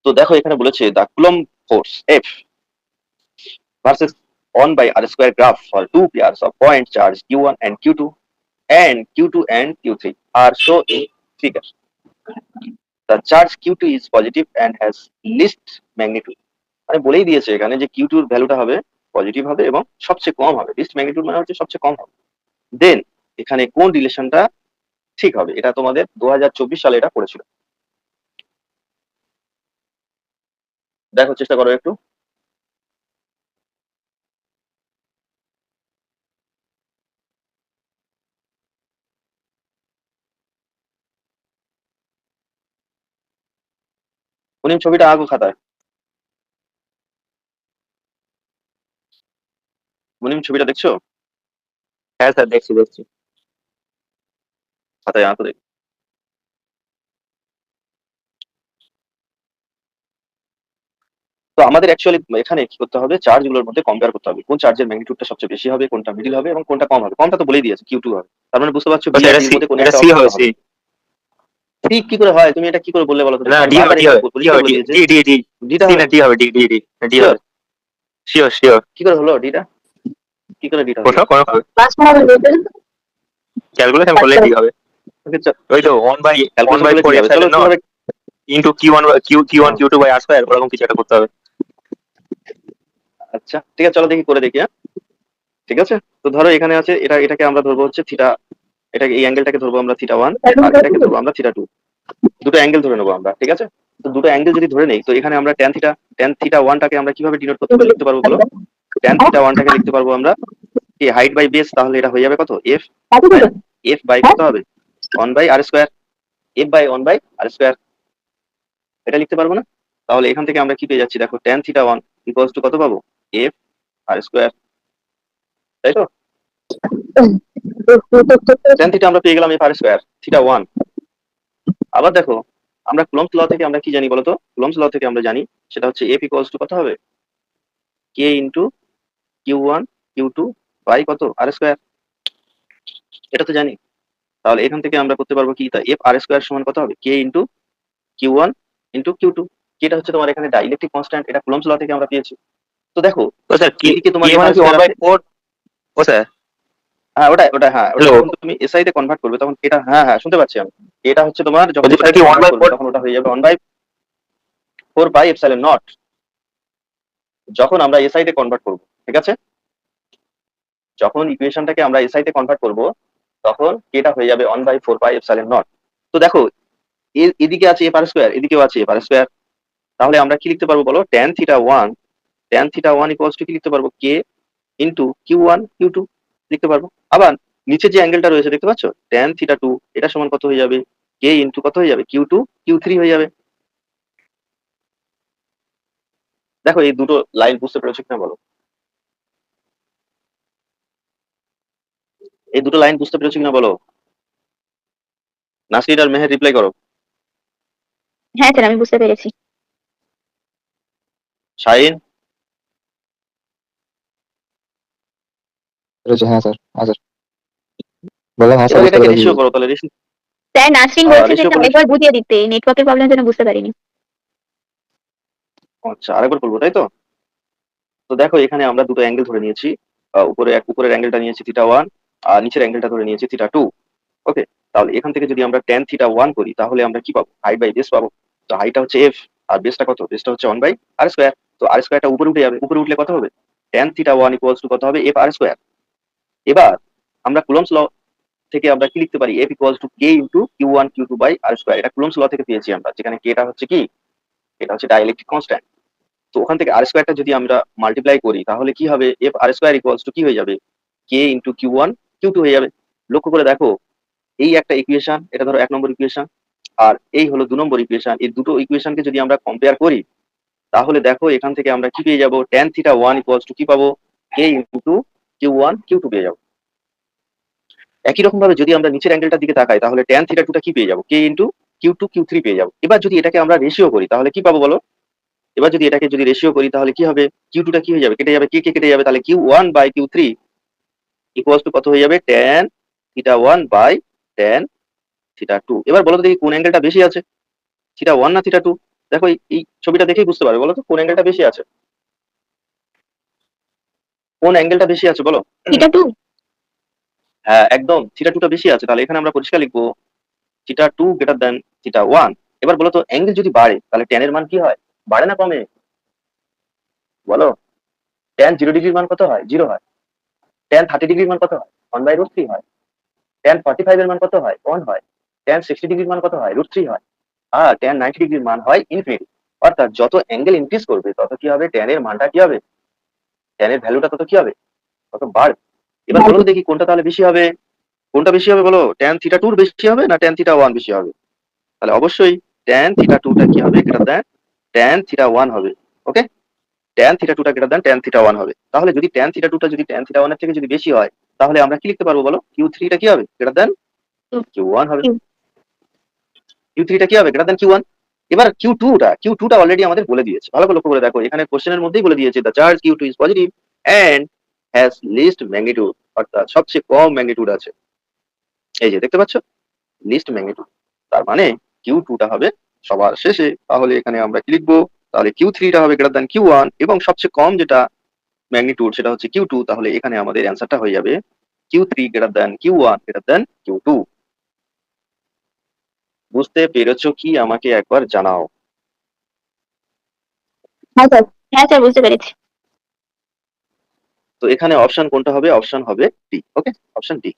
তো দেখো এখানে বলেছে the coulomb force F versus 1 by r square graph for two pairs of point charge q1 and q2 and q2 and q3 are shown in figure. The charge q2 is positive and has least magnitude. মানে বলেই দিয়েছে এখানে যে q2 এর ভ্যালুটা হবে positive হবে এবং সবচেয়ে কম হবে। লিস্ট ম্যাগনিটিউড মানে হচ্ছে সবচেয়ে কম হবে। দেন এখানে কোন রিলেশনটা ঠিক হবে? এটা তোমাদের 2024 সালে এটা পড়েছিল। দেখো চেষ্টা করো একটু। মুনিম ছবিটা আঁকো খাতায়। মুনিম ছবিটা দেখছো? হ্যাঁ স্যার, দেখছি দেখছি। খাতায় আঁকো দেখো। তো আমাদের অ্যাকচুয়ালি এখানে কি করতে হবে? চার্জ গুলোর মধ্যে কম্পেয়ার করতে হবে কোন চার্জের ম্যাগনিটিউডটা সবচেয়ে বেশি হবে, কোনটা মিডিল হবে এবং কোনটা কম হবে। কমটা তো বলেই দিয়েছে কিউ টু হবে। তার মানে বুঝতে পারছো ও বি স্যার, আর এটা ডির সি, মধ্যে কোন এটা একটা সি অপশন হবে, হবে। সি। ঠিক কি করে হয়? তুমি এটা কি করে বললে বলো তো? না, তোমাকে ডি হবে, বারবার ডি এখানে হবে, ডি পরিষ্কার হবে, বলে ডি দিয়েছে ডি ডি ডি ডিটা সি হবে। না, ডি হবে, D D D D sure? হবে। Sure sure. কি করে হলো ডিটা? কি করে ডিটা হলো? কোথাও কোনো হবে, ক্যালকুলেশন করলে ডি হবে। ওকে ওই তো ওয়ান বাই ক্যালকুলেশন করলে ফোর ঠিক হবে। চলো এপসাইলন নট কিভাবে? Into q one q one হ্যাঁ, q two by r square, ওরকম কিছু একটা করতে হবে। আচ্ছা ঠিক আছে, চলো দেখি করে দেখি। হ্যাঁ ঠিক আছে। তো ধরো এখানে আছে এটা, এটাকে আমরা ধরবো হচ্ছে থিটা, এটাকে এই অ্যাঙ্গেলটাকে ধরবো আমরা থিটা ওয়ান, আর এটাকে ধরবো আমরা থিটা টু। দুটো অ্যাঙ্গেল ধরে নেবো আমরা, ঠিক আছে? তো দুটো অ্যাঙ্গেল যদি ধরে নেই, তো এখানে আমরা ট্যান থিটা ওয়ানটাকে আমরা কিভাবে ডিনোট করতে পারি, লিখতে পারবো বলো? ট্যান থিটা ওয়ানটাকে লিখতে পারবো আমরা কি হাইট বাই বেস, তাহলে এটা হয়ে যাবে কত? এফ তাই না? এফ বাই কত হবে? One by r square. F by one by r square, এটা লিখতে পারবো না? তাহলে এখান থেকে আমরা কি পেয়ে যাচ্ছি দেখো, tan theta one equals to কত পাবো? এফ আর স্কোয়ার, তাই তো? ট্যান থিটা আমরা পেয়ে গেলাম F r square theta one. আবার দেখো আমরা কুলম্বস ল থেকে আমরা কি জানি বলতো? কুলম্বস ল থেকে আমরা জানি সেটা হচ্ছে এফ ইকুয়ালস টু কত হবে? K into q one q two by কত? R square. এটা তো জানি। তাহলে এখান থেকে আমরা করতে পারবো কি? তা এফ আর স্কোয়ার সমান কত হবে? K into q one into q two. যেটা হচ্ছে তোমার এখানে ডাইলেকট্রিক কনস্ট্যান্ট, এটা কুলম্বস ল থেকে আমরা পেয়েছি। তো দেখো ও স্যার, কি এদিকে তোমার কি এফ মানে আর কি ওয়ান স্কোয়ার বাই আছে। ফোর? ও স্যার, হ্যাঁ ওটা ওটা, হ্যাঁ ওটা হ্যালো, যখন তুমি এসআই তে কনভার্ট করবে তখন এটা, হ্যাঁ হ্যাঁ শুনতে পাচ্ছি আমি। এটা হচ্ছে তোমার যখন বলছি ওটা এসআই কি তে ওয়ান কনভার্ট বাই করবে ফোর? তখন ওটা হয়ে যাবে one by four by epsilon naught, যখন আমরা এসআই তে কনভার্ট করবো, ঠিক আছে? যখন ইকুয়েশনটাকে আমরা এসআই তে কনভার্ট করবো তখন এটা হয়ে যাবে one by four by epsilon naught. তো দেখো এদিকে আছে এফ আর স্কোয়ার, এদিকেও আছে এফ আর স্কোয়ার। তাহলে আমরা কি লিখতে পারবো বলো? Tan theta one, tan theta one equals to কি লিখতে পারবো? K into q one q two লিখতে পারবো। আবার নিচে যে অ্যাঙ্গেলটা রয়েছে দেখতে পাচ্ছ, ট্যান থিটা টু, এটা সমান কত হয়ে যাবে? কে ইন্টু কত হয়ে যাবে? কিউ টু কিউ থ্রি হয়ে যাবে। দেখো এই দুটো লাইন বুঝতে পেরেছো কিনা বলো? এই দুটো লাইন বুঝতে পেরেছো কিনা বলো? নাসরিন আর মেহের রিপ্লাই করো। হ্যাঁ স্যার, আমি বুঝতে পেরেছি। শাহিন? হ্যাঁ স্যার, হ্যাঁ স্যার, বললাম হ্যাঁ স্যার, এবার বুঝতে এটাকে পেরেছি। রেশিও করো তাহলে। রেশিও, স্যার নাসরিন বলছে যে রেশিও এটা করলে। আরেকবার বুঝিয়ে দিতে, নেটওয়ার্কের প্রবলেমের জন্য বুঝতে পারিনি। আচ্ছা আরেকবার বলবো তাই তো? তো দেখো এখানে আমরা দুটো অ্যাঙ্গেল ধরে নিয়েছি। উপরের অ্যাঙ্গেলটা নিয়েছি থিটা ওয়ান, আর নিচের অ্যাঙ্গেলটা ধরে নিয়েছি থিটা টু। ওকে। তাহলে এখান থেকে যদি আমরা ট্যান থিটা ওয়ান করি তাহলে আমরা কি পাবো? হাইট বাই বেস পাবো। তো হাইটটা হচ্ছে এফ, আর বেসটা কত? বেসটা হচ্ছে ওয়ান বাই আর স্কোয়ার। তো আর স্কোয়ারটা উপরে উঠে যাবে, উপরে উঠলে কত হবে? Tan theta one equals to কত হবে? F r square. এবার আমরা কুলম্বস ল থেকে আমরা কি লিখতে পারি? F equals to k into q one q two by r square. এটা কুলম্বস ল থেকে পেয়েছি আমরা, যেখানে কেটা হচ্ছে কি? এটা হচ্ছে ডাইলেকট্রিক কনস্ট্যান্ট। তো ওখান থেকে আর স্কোয়ারটা যদি আমরা মাল্টিপ্লাই করি তাহলে কি হবে? F r square equals to কি হয়ে যাবে? K into q one q two হয়ে যাবে। লক্ষ্য করে দেখো এই একটা ইকুয়েশন, এটা ধরো এক নম্বর ইকুয়েশন, আর এই হলো দু নম্বর ইকুয়েশন। এই দুটো ইকুয়েশনকে যদি আমরা কম্পেয়ার করি তাহলে দেখো এখান থেকে আমরা কি পেয়ে যাবো? Tan theta one equals to কি পাবো? K into q one q two পেয়ে যাবো। একই রকম ভাবে যদি আমরা নিচের অ্যাঙ্গেলটার দিকে তাকাই তাহলে ট্যান থিটা টুটা কি পেয়ে যাবো? K into q two q three পেয়ে যাবো। এবার যদি এটাকে আমরা রেশিও করি তাহলে কি পাবো বলো? এবার যদি এটাকে যদি রেশিও করি তাহলে কি হবে? কিউ টুটা কি হয়ে যাবে? কেটে যাবে, কে কে কেটে যাবে, তাহলে q one by q three equals to কত হয়ে যাবে? Tan theta one by tan theta two. এবার বলো তো দেখি কোন অ্যাঙ্গেলটা বেশি আছে, থিটা ওয়ান না থিটা টু? দেখো এই ছবিটা দেখেই বুঝতে পারবে, বলো তো কোন অ্যাঙ্গেলটা বেশি আছে, কোন অ্যাঙ্গেলটা বেশি আছে বলো। থিটা 2। হ্যাঁ একদম, থিটা 2টা বেশি আছে, তাহলে এখানে আমরা পরিষ্কার লিখবো থিটা 2 গ্রেটার দেন থিটা 1। এবার বলো তো অ্যাঙ্গেল যদি বাড়ে তাহলে ট্যান এর মান কি হয়, বাড়ে না কমে, বলো। ট্যান 0 ডিগ্রির মান কত হয়, 0 হয়। ট্যান 30 ডিগ্রির মান কত হয়, 1/√3 হয়। ট্যান 45 এর মান কত হয়, 1 হয়। ট্যান 60 ডিগ্রির মান কত হয়, √3 হয়। আর ট্যান 90 ডিগ্রির মান হয় ইনফিনিটি। অর্থাৎ যত অ্যাঙ্গেল ইনক্রিজ করবে তত কি হবে, ট্যান এর মানটা কি হবে, ট্যান এর ভ্যালুটা তত কি হবে, তত বাড়বে। এবার বলো তো দেখি কোনটা তাহলে বেশি হবে, কোনটা বেশি হবে বলো, ট্যান থিটা 2 বেশি হবে না ট্যান থিটা 1 বেশি হবে। তাহলে অবশ্যই ট্যান থিটা 2টা কি হবে, গ্রেটার দ্যান ট্যান থিটা 1 হবে। ওকে, ট্যান থিটা 2টা গ্রেটার দ্যান ট্যান থিটা 1 হবে। তাহলে যদি ট্যান থিটা 2টা যদি ট্যান থিটা 1 এর থেকে যদি বেশি হয়, তাহলে আমরা কি লিখতে পারবো বলো, Q3টা কি হবে, গ্রেটার দ্যান Q1 হবে। Q3টা কি হবে, গ্রেটার দ্যান Q1। এবার Q2টা অলরেডি আমাদের বলে দিয়েছে, ভালো করে লক্ষ্য করে দেখো, এখানে কোশ্চেনের মধ্যেই বলে দিয়েছে the charge Q2 is positive and has least magnitude, অর্থাৎ সবচেয়ে কম ম্যাগনিটিউড আছে। এই যে দেখতে পাচ্ছ, লিস্ট ম্যাগনিটিউড, তার মানে Q2টা হবে সবার শেষে। তাহলে এখানে আমরা কি লিখবো, তাহলে Q3টা হবে গ্রেটার দ্যান Q1 এবং সবচেয়ে কম যেটা ম্যাগনিটিউড সেটা হচ্ছে Q2। তাহলে এখানে আমাদের অ্যান্সারটা হয়ে যাবে Q3 greater than Q1 greater than Q2। বুঝতে পেরেছো কি আমাকে একবার জানাও। হ্যাঁ স্যার। হ্যাঁ স্যার, বুঝতে পেরেছি। তো এখানে অপশন কোনটা হবে, অপশন হবে ডি। ওকে, অপশন ডি।